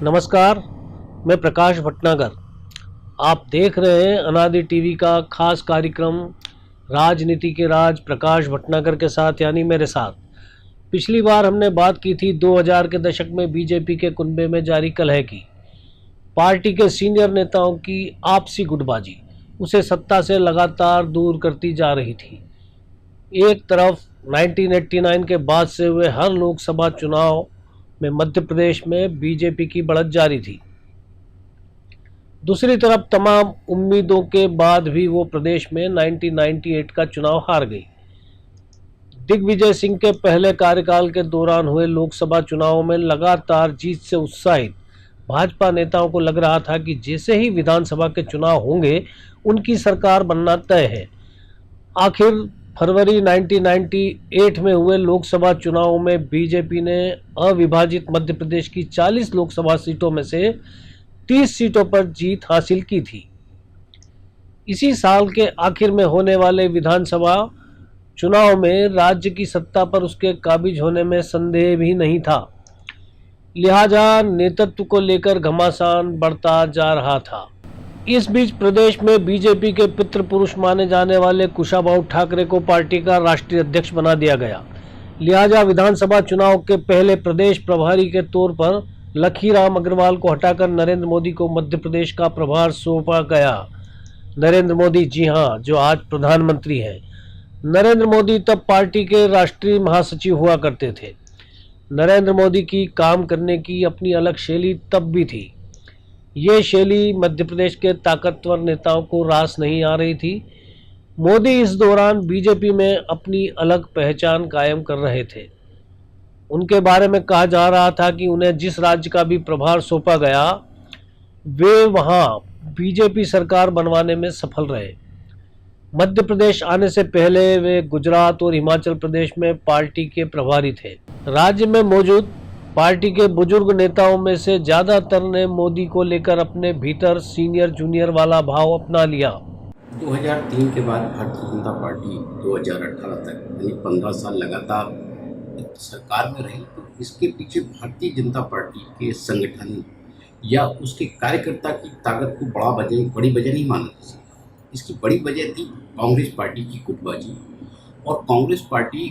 नमस्कार, मैं प्रकाश भटनागर। आप देख रहे हैं अनादि टीवी का खास कार्यक्रम राजनीति के राज प्रकाश भटनागर के साथ, यानी मेरे साथ। पिछली बार हमने बात की थी 2000 के दशक में बीजेपी के कुनबे में जारी कलह की। पार्टी के सीनियर नेताओं की आपसी गुटबाजी उसे सत्ता से लगातार दूर करती जा रही थी। एक तरफ 1989 के बाद से हुए हर लोकसभा चुनाव में मध्य प्रदेश में बीजेपी की बढ़त जारी थी। दूसरी तरफ तमाम उम्मीदों के बाद भी वो प्रदेश में 1998 का चुनाव हार गई। दिग्विजय सिंह के पहले कार्यकाल के दौरान हुए लोकसभा चुनावों में लगातार जीत से उत्साहित भाजपा नेताओं को लग रहा था कि जैसे ही विधानसभा के चुनाव होंगे उनकी सरकार बनना तय है। आखिर फरवरी 1998 में हुए लोकसभा चुनावों में बीजेपी ने अविभाजित मध्य प्रदेश की 40 लोकसभा सीटों में से 30 सीटों पर जीत हासिल की थी। इसी साल के आखिर में होने वाले विधानसभा चुनाव में राज्य की सत्ता पर उसके काबिज होने में संदेह भी नहीं था। लिहाजा नेतृत्व को लेकर घमासान बढ़ता जा रहा था। इस बीच प्रदेश में बीजेपी के पितृ पुरुष माने जाने वाले कुशाभाऊ ठाकरे को पार्टी का राष्ट्रीय अध्यक्ष बना दिया गया। लिहाजा विधानसभा चुनाव के पहले प्रदेश प्रभारी के तौर पर लखीराम अग्रवाल को हटाकर नरेंद्र मोदी को मध्य प्रदेश का प्रभार सौंपा गया। नरेंद्र मोदी, जी हां, जो आज प्रधानमंत्री हैं। नरेंद्र मोदी तब पार्टी के राष्ट्रीय महासचिव हुआ करते थे। नरेंद्र मोदी की काम करने की अपनी अलग शैली तब भी थी। ये शैली मध्य प्रदेश के ताकतवर नेताओं को रास नहीं आ रही थी। मोदी इस दौरान बीजेपी में अपनी अलग पहचान कायम कर रहे थे। उनके बारे में कहा जा रहा था कि उन्हें जिस राज्य का भी प्रभार सौंपा गया वे वहां बीजेपी सरकार बनवाने में सफल रहे। मध्य प्रदेश आने से पहले वे गुजरात और हिमाचल प्रदेश में पार्टी के प्रभारी थे। राज्य में मौजूद पार्टी के बुजुर्ग नेताओं में से ज्यादातर ने मोदी को लेकर अपने भीतर सीनियर जूनियर वाला भाव अपना लिया। 2003 के बाद भारतीय जनता पार्टी 2018 तक यानी 15 साल लगातार सरकार में रही। तो इसके पीछे भारतीय जनता पार्टी के संगठन या उसके कार्यकर्ता की ताकत को बड़ी वजह नहीं माना जा सकता। इसकी बड़ी वजह थी कांग्रेस पार्टी की गुटबाजी और कांग्रेस पार्टी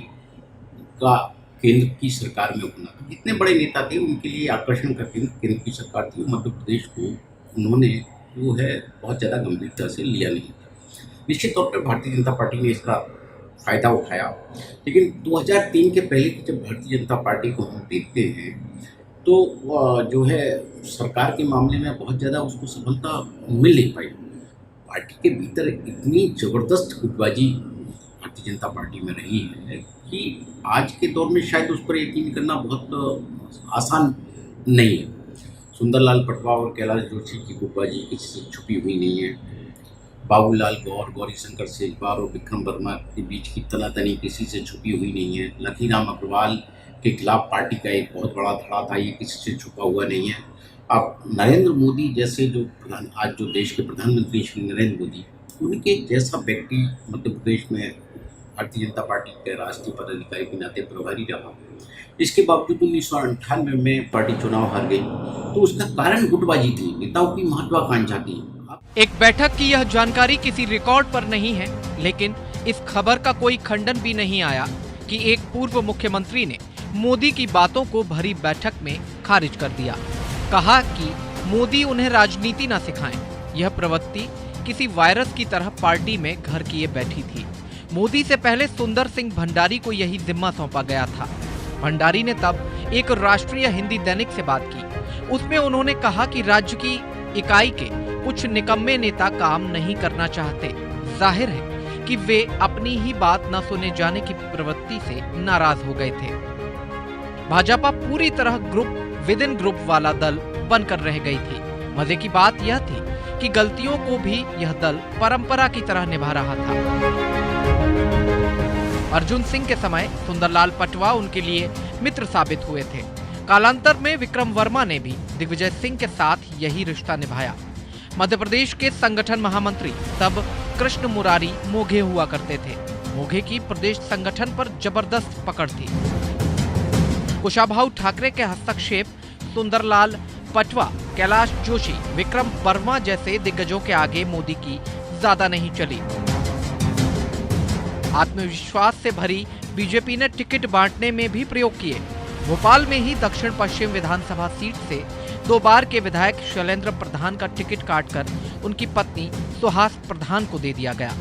का केंद्र की सरकार में होना। तो जितने बड़े नेता थे उनके लिए आकर्षण का केंद्र की सरकार थी। मध्य प्रदेश को उन्होंने जो है बहुत ज़्यादा गंभीरता से लिया नहीं था। निश्चित तौर पर भारतीय जनता पार्टी ने इसका फ़ायदा उठाया। लेकिन 2003 के पहले की जब भारतीय जनता पार्टी को हम देखते हैं तो जो है सरकार के मामले में बहुत ज़्यादा उसको सफलता मिल नहीं पाई। पार्टी के भीतर इतनी ज़बरदस्त गुटबाजी भारतीय जनता पार्टी में रही है कि आज के दौर में शायद उस पर यकीन करना बहुत आसान नहीं है। सुंदरलाल पटवा और कैलाश जोशी की गुटबाजी किसी से छुपी हुई नहीं है। बाबूलाल गौर, गौरीशंकर शेजवार और विक्रम वर्मा के बीच की तनातनी किसी से छुपी हुई नहीं है। लखीराम अग्रवाल के खिलाफ पार्टी का एक बहुत बड़ा धड़ा था, ये किसी से छुपा हुआ नहीं है। अब नरेंद्र मोदी जैसे आज जो देश के प्रधानमंत्री श्री नरेंद्र मोदी, उनके जैसा व्यक्ति मध्य प्रदेश में भारतीय जनता पार्टी के राष्ट्रीय पदाधिकारी के नाते प्रभारी रहा। इसके बावजूद 1998 में पार्टी चुनाव हार गई। तो उसका कारण गुटबाजी थी, नेताओं की महत्वाकांक्षा थी। एक बैठक की यह जानकारी किसी रिकॉर्ड पर नहीं है, लेकिन इस खबर का कोई खंडन भी नहीं आया कि एक पूर्व मुख्यमंत्री ने मोदी की बातों को भरी बैठक में खारिज कर दिया। कहा कि मोदी उन्हें राजनीति न सिखाएं। यह प्रवृत्ति किसी वायरस की तरह पार्टी में घर किए बैठी थी। मोदी से पहले सुंदर सिंह भंडारी को यही जिम्मा सौंपा गया था। भंडारी ने तब एक राष्ट्रीय हिंदी दैनिक से बात की। उसमें उन्होंने कहा कि राज्य की इकाई के कुछ निकम्मे नेता काम नहीं करना चाहते। जाहिर है कि वे अपनी ही बात न सुने जाने की प्रवृत्ति से नाराज हो गए थे। भाजपा पूरी तरह ग्रुप विद इन ग्रुप वाला दल बनकर रह गई थी। मजे की बात यह थी कि गलतियों को भी यह दल परंपरा की तरह निभा रहा था। अर्जुन सिंह के समय सुंदरलाल पटवा उनके लिए मित्र साबित हुए थे। कालांतर में विक्रम वर्मा ने भी दिग्विजय सिंह के साथ यही रिश्ता निभाया। मध्य प्रदेश के संगठन महामंत्री तब कृष्ण मुरारी मोघे हुआ करते थे। मोघे की प्रदेश संगठन पर जबरदस्त पकड़ थी। कुशाभाऊ ठाकरे के हस्तक्षेप सुंदरलाल पटवा, कैलाश जोशी, विक्रम वर्मा जैसे दिग्गजों के आगे मोदी की ज्यादा नहीं चली। आत्मविश्वास से भरी बीजेपी ने टिकट बांटने में भी प्रयोग किए। भोपाल में ही दक्षिण पश्चिम विधानसभा सीट से 2 बार के विधायक शैलेंद्र प्रधान का टिकट काटकर उनकी पत्नी सुहास प्रधान को दे दिया गया।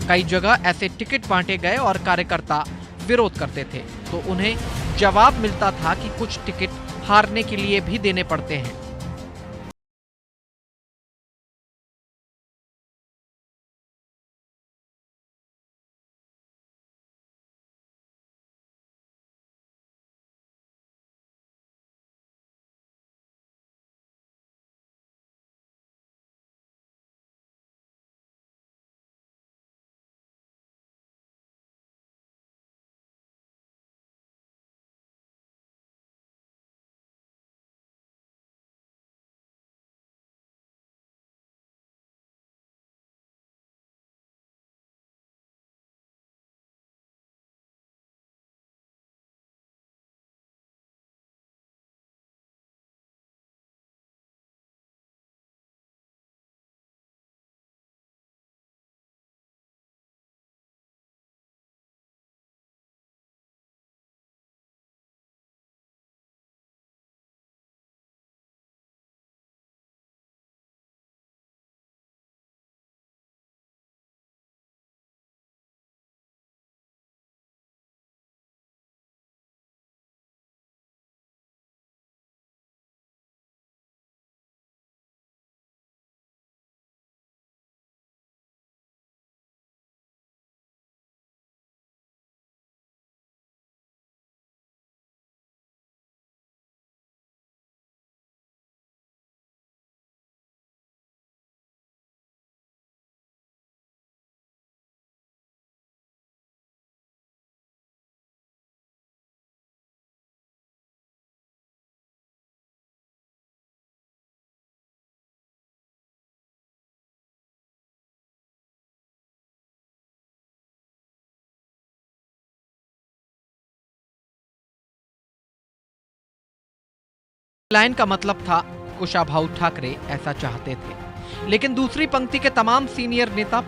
कई जगह ऐसे टिकट बांटे गए और कार्यकर्ता विरोध करते थे तो उन्हें जवाब मिलता था कि कुछ टिकट हारने के लिए भी देने पड़ते हैं। लाइन का मतलब था कुशाभाऊ ठाकरे ऐसा चाहते थे, लेकिन दूसरी पंक्ति के तमाम सीनियर नेता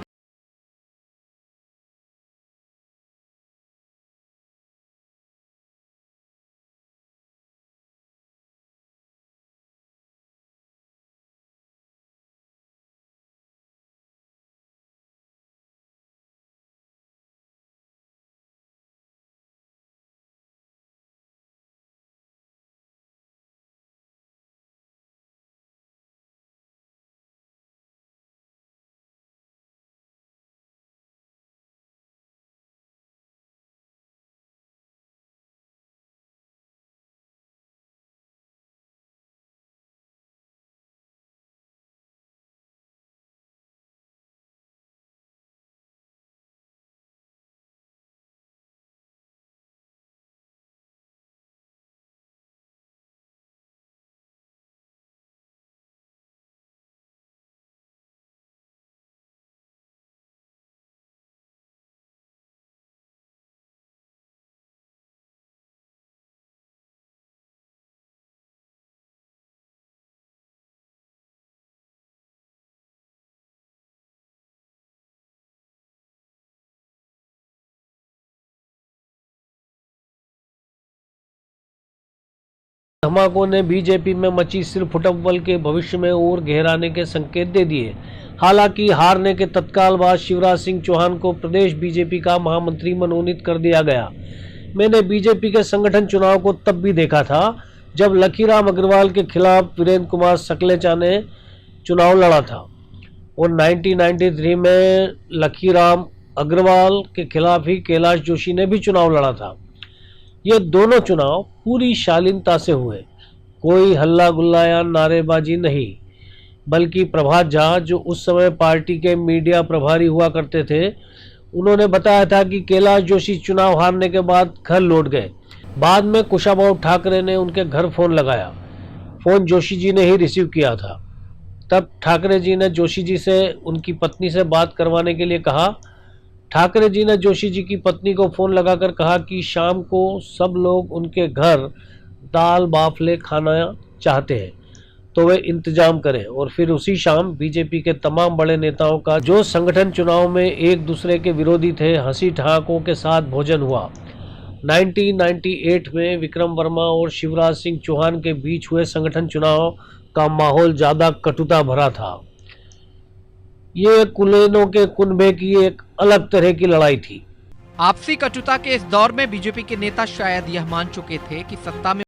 धमाकों ने बीजेपी में मची सिर फुटबल के भविष्य में और गहराने के संकेत दे दिए। हालांकि हारने के तत्काल बाद शिवराज सिंह चौहान को प्रदेश बीजेपी का महामंत्री मनोनीत कर दिया गया। मैंने बीजेपी के संगठन चुनाव को तब भी देखा था जब लखीराम अग्रवाल के खिलाफ वीरेंद्र कुमार सकलेचा ने चुनाव लड़ा था और 1993 में लखीराम अग्रवाल के खिलाफ ही कैलाश जोशी ने भी चुनाव लड़ा था। ये दोनों चुनाव पूरी शालीनता से हुए, कोई हल्ला गुल्ला या नारेबाजी नहीं, बल्कि प्रभात झा जो उस समय पार्टी के मीडिया प्रभारी हुआ करते थे, उन्होंने बताया था कि कैलाश जोशी चुनाव हारने के बाद घर लौट गए। बाद में कुशाभाऊ ठाकरे ने उनके घर फोन लगाया। फोन जोशी जी ने ही रिसीव किया था। तब ठाकरे जी ने जोशी जी से उनकी पत्नी से बात करवाने के लिए कहा। ठाकरे जी ने जोशी जी की पत्नी को फोन लगाकर कहा कि शाम को सब लोग उनके घर दाल बाफले खाना चाहते हैं तो वे इंतजाम करें। और फिर उसी शाम बीजेपी के तमाम बड़े नेताओं का जो संगठन चुनाव में एक दूसरे के विरोधी थे, हंसी ठहाकों के साथ भोजन हुआ। 1998 में विक्रम वर्मा और शिवराज सिंह चौहान के बीच हुए संगठन चुनाव का माहौल ज्यादा कटुता भरा था। ये कुलीनों के कुनबे की एक अलग तरह की लड़ाई थी। आपसी कटुता के इस दौर में बीजेपी के नेता शायद यह मान चुके थे कि सत्ता में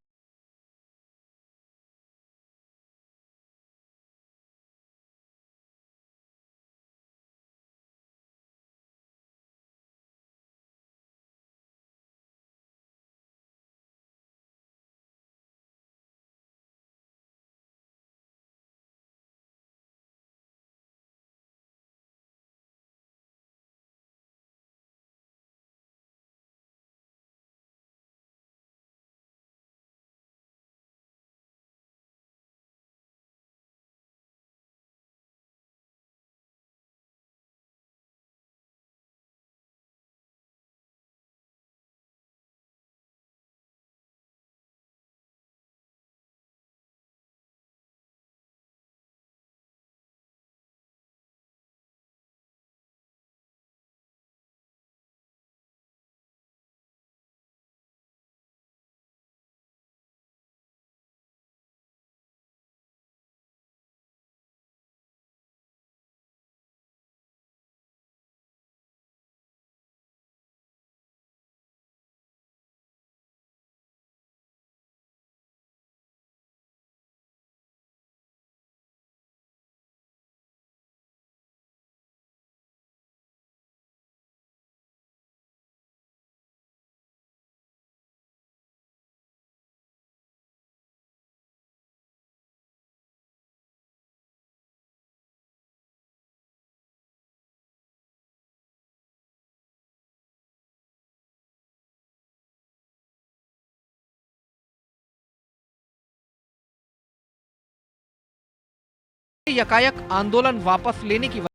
यकायक आंदोलन वापस लेने की दो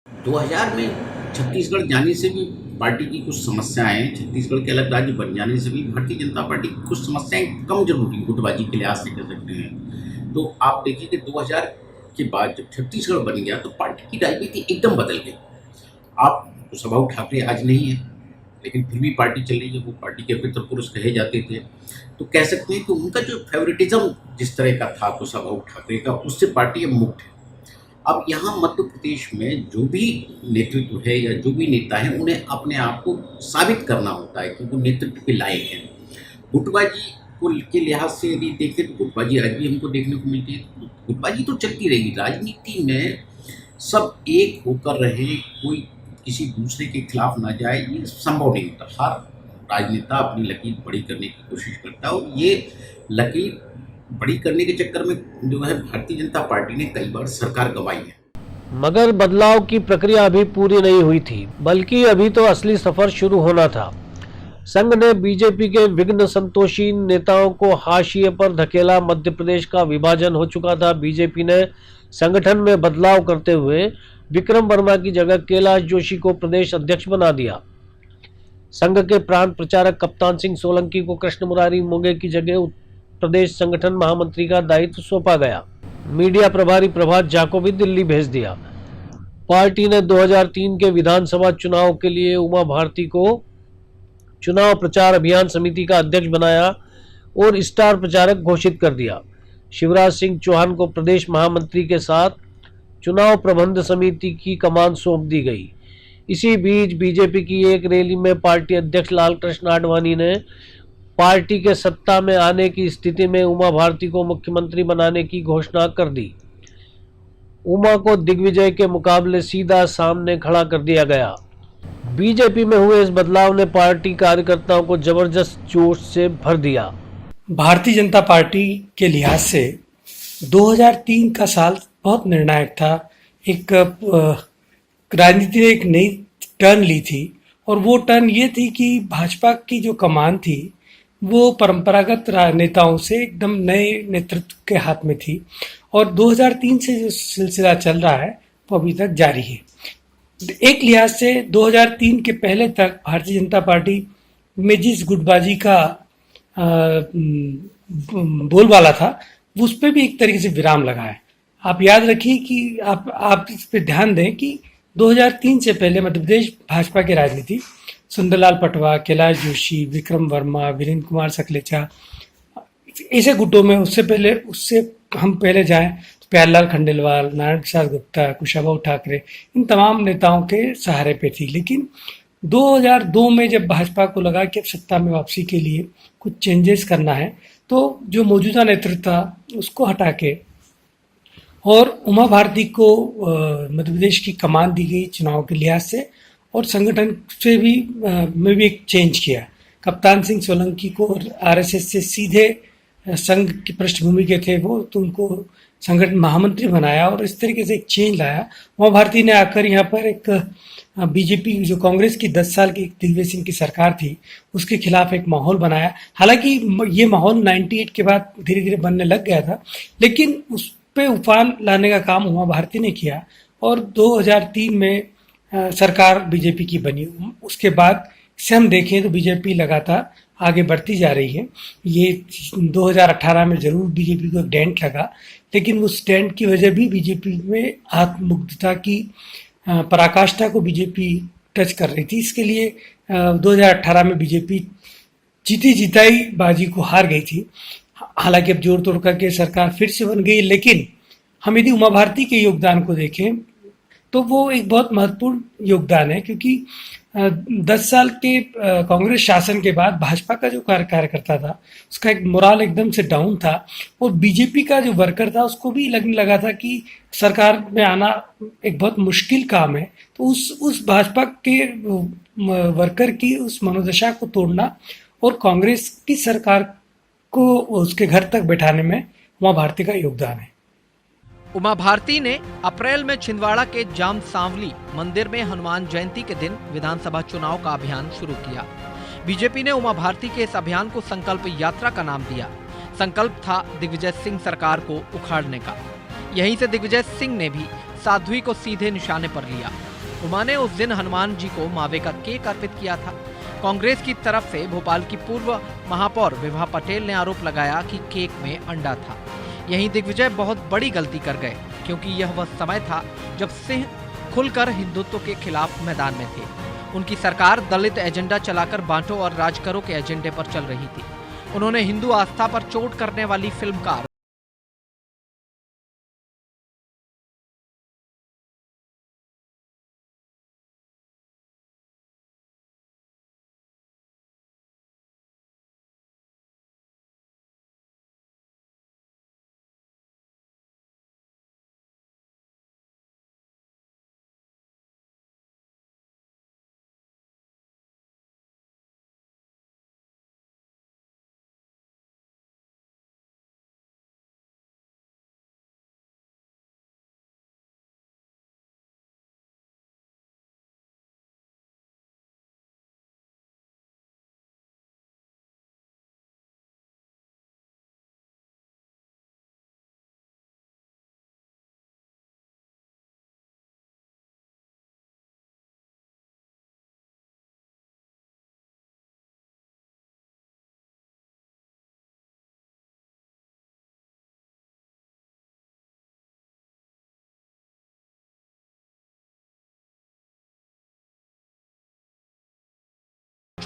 2000 में छत्तीसगढ़ जाने से भी पार्टी की कुछ समस्याएं हैं। छत्तीसगढ़ के अलग राज्य बन जाने से भी भारतीय जनता पार्टी की कुछ समस्याएं कम जरूर थी, गुटबाजी के लिहाज से कह सकते हैं। तो आप देखिए कि 2000 के बाद जब छत्तीसगढ़ बन गया तो पार्टी की राजनीति एकदम बदल गई। आप कुशाभाऊ ठाकरे आज नहीं है, लेकिन फिर भी पार्टी चल रही है। वो पार्टी के पितृ पुरुष कहे जाते थे, तो कह सकते हैं कि उनका जो फेवरेटिज्म जिस तरह का था कुशाभाऊ ठाकरे का, उससे पार्टी अब मुक्त है। अब यहाँ मध्य प्रदेश में जो भी नेतृत्व है या जो भी नेता है, उन्हें अपने आप को साबित करना होता है कि वो नेतृत्व के लायक हैं। गुटबाजी को के लिहाज से यदि देखें तो गुटबाजी आज भी हमको देखने को मिलती है। गुटबाजी तो चलती रहेगी। राजनीति में सब एक होकर रहे, कोई किसी दूसरे के खिलाफ ना जाए, ये संभव नहीं होता। हर राजनेता अपनी लकीर बड़ी करने की कोशिश करता है और ये लकीर बड़ी करने के चक्कर में जो है भारतीय जनता पार्टी ने कई बार सरकार गंवाई है। मगर बदलाव की प्रक्रिया अभी पूरी नहीं हुई थी, बल्कि अभी तो असली सफर शुरू होना था। संघ ने बीजेपी के विघ्न संतोषी नेताओं को हाशिए पर धकेला। मध्य प्रदेश का विभाजन हो चुका था। बीजेपी ने संगठन में बदलाव करते हुए विक्रम वर्मा की जगह कैलाश जोशी को प्रदेश अध्यक्ष बना दिया। संघ के प्रांत प्रचारक कप्तान सिंह सोलंकी को कृष्ण मुरारी मोंगे की जगह प्रदेश संगठन महामंत्री का दायित्व सौंपा गया। मीडिया प्रभारी प्रभात झा को भी दिल्ली भेज दिया। पार्टी ने 2003 के विधानसभा चुनाव के लिए उमा भारती को चुनाव प्रचार अभियान समिति का अध्यक्ष बनाया और स्टार प्रचारक घोषित कर दिया। शिवराज सिंह चौहान को प्रदेश महामंत्री के साथ चुनाव प्रबंध समिति की कमान सौंप दी गई। इसी बीच बीजेपी की एक रैली में पार्टी अध्यक्ष लालकृष्ण आडवाणी ने पार्टी के सत्ता में आने की स्थिति में उमा भारती को मुख्यमंत्री बनाने की घोषणा कर दी। उमा को दिग्विजय के मुकाबले सीधा सामने खड़ा कर दिया गया। बीजेपी में हुए इस बदलाव ने पार्टी कार्यकर्ताओं को जबरदस्त जोश से भर दिया। भारतीय जनता पार्टी के लिहाज से 2003 का साल बहुत निर्णायक था। एक राजनीति ने एक नई टर्न ली थी और वो टर्न ये थी कि भाजपा की जो कमान थी वो परंपरागत नेताओं से एकदम नए नेतृत्व के हाथ में थी और 2003 से जो सिलसिला चल रहा है वो अभी तक जारी है। एक लिहाज से 2003 के पहले तक भारतीय जनता पार्टी में जिस गुटबाजी का बोलबाला था उस पर भी एक तरीके से विराम लगा है। आप याद रखिए कि आप इस पर ध्यान दें कि 2003 से पहले मध्य प्रदेश भाजपा की राजनीति सुंदरलाल पटवा, कैलाश जोशी, विक्रम वर्मा, वीरेंद्र कुमार सकलेचा, ऐसे गुटों में उससे हम पहले जाएं तो प्यारेलाल खंडेलवाल, नारायण प्रसाद गुप्ता, कुशाभाऊ ठाकरे, इन तमाम नेताओं के सहारे पे थी। लेकिन 2002 में जब भाजपा को लगा कि अब सत्ता में वापसी के लिए कुछ चेंजेस करना है तो जो मौजूदा नेतृत्व था उसको हटा के और उमा भारती को मध्य प्रदेश की कमान दी गई चुनाव के लिहाज से और संगठन से भी में भी एक चेंज किया। कप्तान सिंह सोलंकी को आरएसएस से सीधे संघ की पृष्ठभूमि के थे वो, तो उनको संगठन महामंत्री बनाया और इस तरीके से एक चेंज लाया। उमा भारती ने आकर यहाँ पर एक बीजेपी जो कांग्रेस की 10 साल की दिग्विजय सिंह की सरकार थी उसके खिलाफ एक माहौल बनाया। हालांकि ये माहौल 98 के बाद धीरे धीरे बनने लग गया था, लेकिन उस पे उफान लाने का काम उमा भारती ने किया और 2003 में सरकार बीजेपी की बनी। उसके बाद से हम देखें तो बीजेपी लगातार आगे बढ़ती जा रही है। ये 2018 में जरूर बीजेपी को एक डेंट लगा, लेकिन उस डेंट की वजह भी बीजेपी में आत्ममुग्धता की पराकाष्ठा को बीजेपी टच कर रही थी। इसके लिए 2018 में बीजेपी जीती जिताई बाजी को हार गई थी। हालांकि अब जोड़ तोड़ करके सरकार फिर से बन गई, लेकिन हम यदि उमा भारती के योगदान को देखें तो वो एक बहुत महत्वपूर्ण योगदान है, क्योंकि 10 साल के कांग्रेस शासन के बाद भाजपा का जो कार्यकर्ता था उसका एक मोराल एकदम से डाउन था और बीजेपी का जो वर्कर था उसको भी लगने लगा था कि सरकार में आना एक बहुत मुश्किल काम है। तो उस भाजपा के वर्कर की उस मनोदशा को तोड़ना और कांग्रेस की सरकार को उसके घर तक बैठाने में उमा भारती का योगदान है। उमा भारती ने अप्रैल में छिंदवाड़ा के जाम सांवली मंदिर में हनुमान जयंती के दिन विधानसभा चुनाव का अभियान शुरू किया। बीजेपी ने उमा भारती के इस अभियान को संकल्प यात्रा का नाम दिया। संकल्प था दिग्विजय सिंह सरकार को उखाड़ने का। यहीं से दिग्विजय सिंह ने भी साध्वी को सीधे निशाने पर लिया। उमा ने उस दिन हनुमान जी को मावे का केक अर्पित किया था। कांग्रेस की तरफ से भोपाल की पूर्व महापौर विभा पटेल ने आरोप लगाया कि केक में अंडा था। यहीं दिग्विजय बहुत बड़ी गलती कर गए, क्योंकि यह वह समय था जब सिंह खुलकर हिंदुत्व के खिलाफ मैदान में थे। उनकी सरकार दलित एजेंडा चलाकर बांटो और राज करो के एजेंडे पर चल रही थी। उन्होंने हिंदू आस्था पर चोट करने वाली फिल्मकार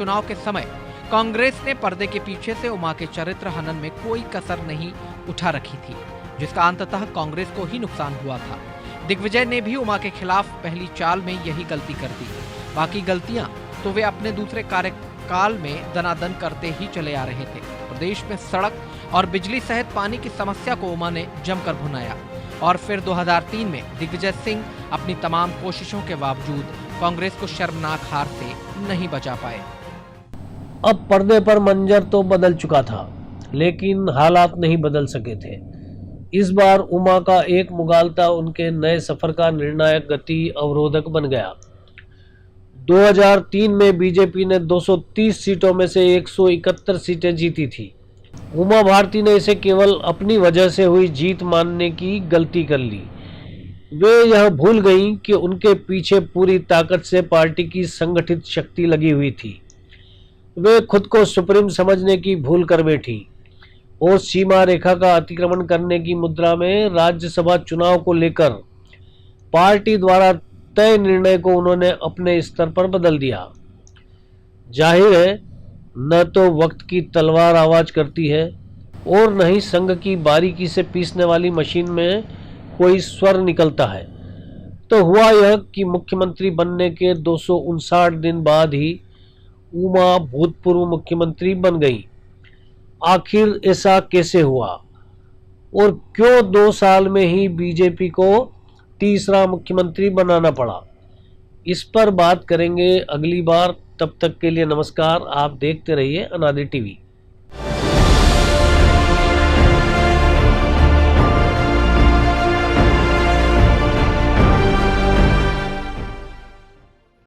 चुनाव के समय कांग्रेस ने पर्दे के पीछे से उमा के चरित्र हनन में कोई कसर नहीं उठा रखी थी, जिसका अंततः कांग्रेस को ही नुकसान हुआ था। दिग्विजय ने भी उमा के खिलाफ पहली चाल में यही गलती कर दी। बाकी गलतियां तो वे अपने दूसरे कार्यकाल में दनादन करते ही चले आ रहे थे। प्रदेश में सड़क और बिजली सहित पानी की समस्या को उमा ने जमकर भुनाया और फिर 2003 में दिग्विजय सिंह अपनी तमाम कोशिशों के बावजूद कांग्रेस को शर्मनाक हार से नहीं बचा पाए। अब पर्दे पर मंजर तो बदल चुका था, लेकिन हालात नहीं बदल सके थे। इस बार उमा का एक मुगालता उनके नए सफर का निर्णायक गति अवरोधक बन गया। 2003 में बीजेपी ने 230 सीटों में से 171 सीटें जीती थी। उमा भारती ने इसे केवल अपनी वजह से हुई जीत मानने की गलती कर ली। वे यह भूल गईं कि उनके पीछे पूरी ताकत से पार्टी की संगठित शक्ति लगी हुई थी। वे खुद को सुप्रीम समझने की भूल कर बैठी और सीमा रेखा का अतिक्रमण करने की मुद्रा में राज्यसभा चुनाव को लेकर पार्टी द्वारा तय निर्णय को उन्होंने अपने स्तर पर बदल दिया। जाहिर है, न तो वक्त की तलवार आवाज करती है और न ही संघ की बारीकी से पीसने वाली मशीन में कोई स्वर निकलता है। तो हुआ यह कि मुख्यमंत्री बनने के 259 दिन बाद ही उमा भूतपूर्व मुख्यमंत्री बन गई। आखिर ऐसा कैसे हुआ और क्यों 2 साल में ही बीजेपी को तीसरा मुख्यमंत्री बनाना पड़ा? इस पर बात करेंगे अगली बार। तब तक के लिए नमस्कार। आप देखते रहिए अनादि टीवी।